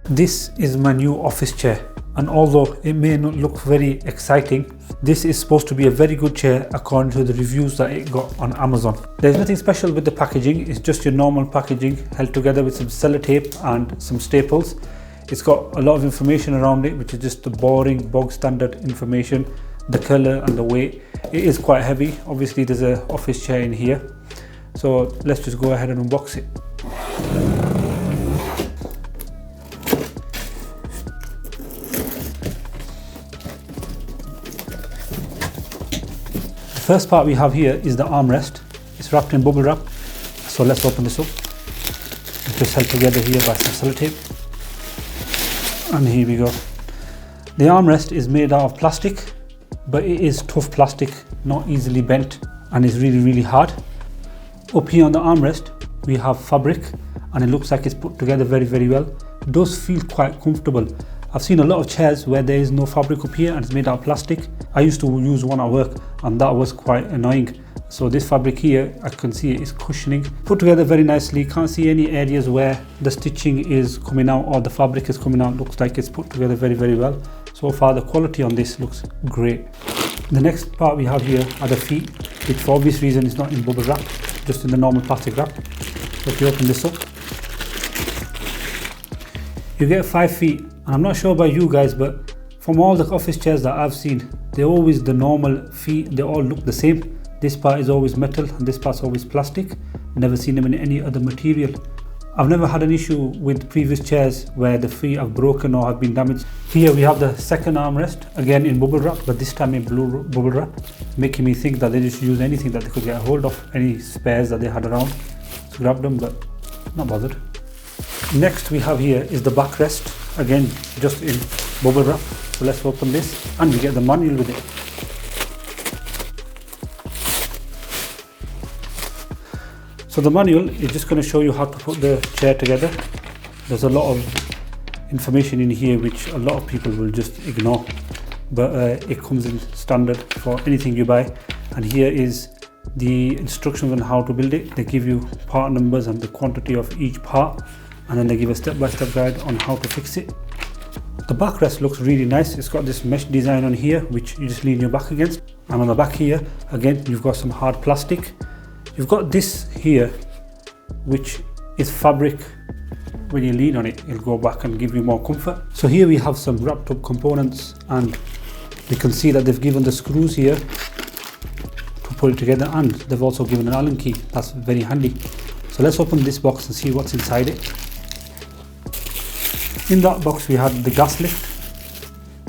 This is my new office chair, and although it may not look very exciting, this is supposed to be a very good chair according to the reviews that it got on Amazon. There's nothing special with the packaging, it's just your normal packaging held together with some sellotape and some staples. It's got a lot of information around it, which is just the boring bog standard information, the colour and the weight. It is quite heavy. Obviously there's an office chair in here, so let's just go ahead and unbox it. The first part we have here is the armrest. It's wrapped in bubble wrap, so let's open this up. It's just held together here by some sellotape, and here we go. The armrest is made out of plastic, but it is tough plastic, not easily bent, and is really hard. Up here on the armrest we have fabric, and it looks like it's put together very well. It does feel quite comfortable. I've seen a lot of chairs where there is no fabric up here and it's made out of plastic. I used to use one at work and that was quite annoying. So this fabric here, I can see it is cushioning, put together very nicely. Can't see any areas where the stitching is coming out or the fabric is coming out. Looks like it's put together very well. So far the quality on this looks great. The next part we have here are the feet, which for obvious reason is not in bubble wrap, just in the normal plastic wrap. So if you open this up, you get 5 feet. And I'm not sure about you guys, but from all the office chairs that I've seen, they're always the normal feet, they all look the same. This part is always metal and this part's always plastic. Never seen them in any other material. I've never had an issue with previous chairs where the feet have broken or have been damaged. Here we have the second armrest, again in bubble wrap, but this time in blue bubble wrap, making me think that they just use anything that they could get a hold of, any spares that they had around to grab them, but not bothered. Next we have here is the backrest, again just in bubble wrap. So let's open this and we get the manual with it. So the manual is just going to show you how to put the chair together. There's a lot of information in here which a lot of people will just ignore, but it comes in standard for anything you buy. And here is the instructions on how to build it. They give you part numbers and the quantity of each part, and then they give a step-by-step guide on how to fix it. The backrest looks really nice. It's got this mesh design on here which you just lean your back against, and on the back here again you've got some hard plastic. You've got this here which is fabric. When you lean on it, it'll go back and give you more comfort. So here we have some wrapped up components, and we can see that they've given the screws here to put it together, and they've also given an Allen key. That's very handy. So let's open this box and see what's inside it. In that box we have the gas lift,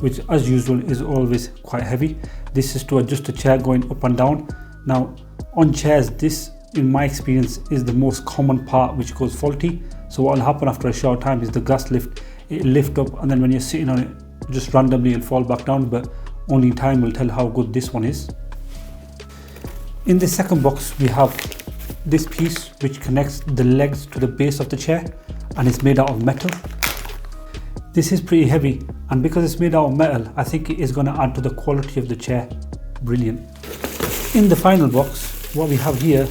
which as usual is always quite heavy. This is to adjust the chair going up and down. Now on chairs, this in my experience is the most common part which goes faulty. So what will happen after a short time is the gas lift, it'll lift up, and then when you're sitting on it, just randomly it'll fall back down, but only time will tell how good this one is. In the second box we have this piece which connects the legs to the base of the chair, and it's made out of metal. This is pretty heavy, and because it's made out of metal, I think it is going to add to the quality of the chair. Brilliant. In the final box, what we have here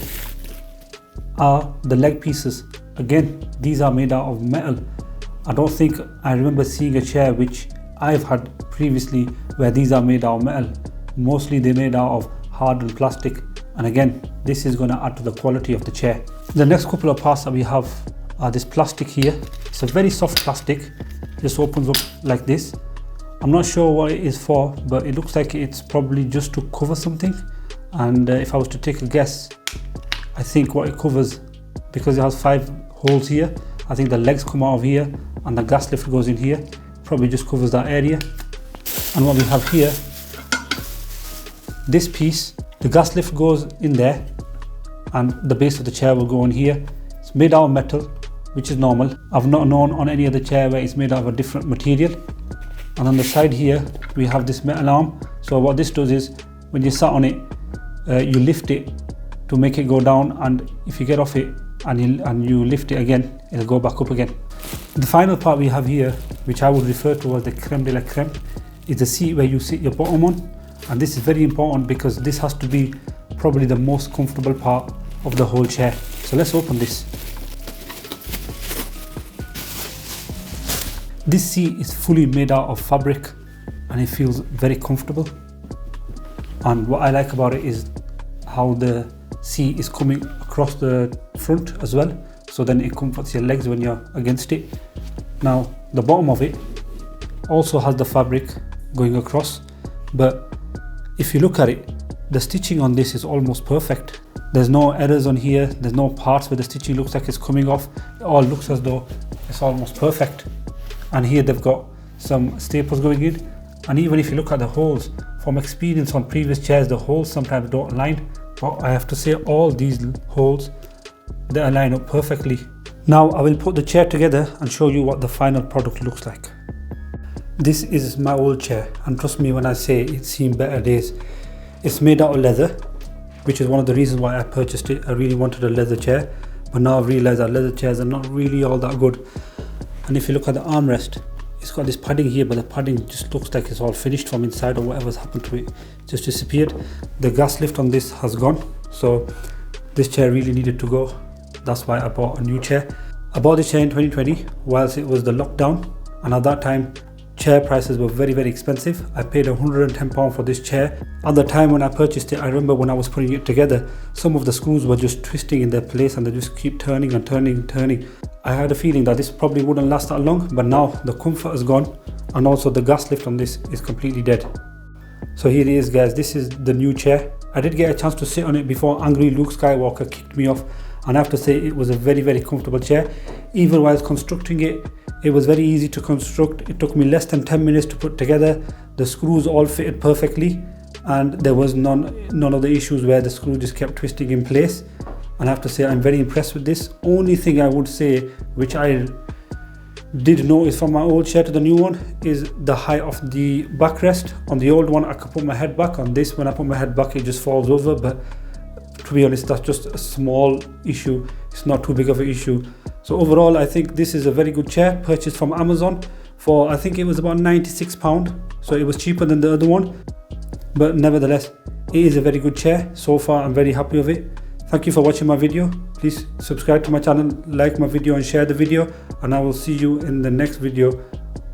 are the leg pieces. Again, these are made out of metal. I don't think I remember seeing a chair which I've had previously where these are made out of metal. Mostly they're made out of hardened plastic, and again, this is going to add to the quality of the chair. The next couple of parts that we have are this plastic here. It's a very soft plastic. Just opens up like this. I'm not sure what it is for, but it looks like it's probably just to cover something. And if I was to take a guess, I think what it covers, because it has 5 holes here, I think the legs come out of here and the gas lift goes in here, probably just covers that area. And what we have here, this piece, the gas lift goes in there and the base of the chair will go in here. It's made out of metal, which is normal. I've not known on any other chair where it's made out of a different material. And on the side here we have this metal arm. So what this does is when you sat on it, you lift it to make it go down, and if you get off it and you lift it again, it'll go back up again. The final part we have here, which I would refer to as the creme de la creme, is the seat where you sit your bottom on. And this is very important because this has to be probably the most comfortable part of the whole chair. So let's open this. This seat is fully made out of fabric and it feels very comfortable. And what I like about it is how the seat is coming across the front as well, so then it comforts your legs when you're against it. Now the bottom of it also has the fabric going across, but if you look at it, the stitching on this is almost perfect. There's no errors on here, there's no parts where the stitching looks like it's coming off. It all looks as though it's almost perfect. And here they've got some staples going in, and even if you look at the holes, from experience on previous chairs, the holes sometimes don't align, but I have to say all these holes, they align up perfectly. Now I will put the chair together and show you what the final product looks like. This is my old chair, and trust me when I say it's seen better days. It's made out of leather, which is one of the reasons why I purchased it. I really wanted a leather chair, but now I've realized that leather chairs are not really all that good. And if you look at the armrest, it's got this padding here, but the padding just looks like it's all finished from inside, or whatever's happened to it just disappeared. The gas lift on this has gone, so this chair really needed to go. That's why I bought a new chair. I bought this chair in 2020 whilst it was the lockdown, and at that time chair prices were very expensive. I paid £110 for this chair. At the time when I purchased it, I remember when I was putting it together, some of the screws were just twisting in their place and they just keep turning and turning. I had a feeling that this probably wouldn't last that long, but now the comfort is gone and also the gas lift on this is completely dead. So here it is guys, this is the new chair. I did get a chance to sit on it before angry Luke Skywalker kicked me off, and I have to say it was a very comfortable chair. Even while constructing it, it was very easy to construct. It took me less than 10 minutes to put together. The screws all fitted perfectly and there was none of the issues where the screw just kept twisting in place. And I have to say I'm very impressed with this. Only thing I would say which I did notice from my old chair to the new one is the height of the backrest. On the old one I could put my head back. On this, when I put my head back, it just falls over, but to be honest, that's just a small issue. It's not too big of an issue. So overall, I think this is a very good chair, purchased from Amazon for, I think it was about £96. So it was cheaper than the other one, but nevertheless, it is a very good chair. So far, I'm very happy with it. Thank you for watching my video. Please subscribe to my channel, like my video and share the video, and I will see you in the next video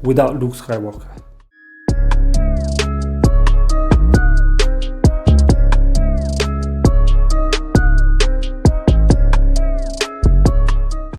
without Luke Skywalker.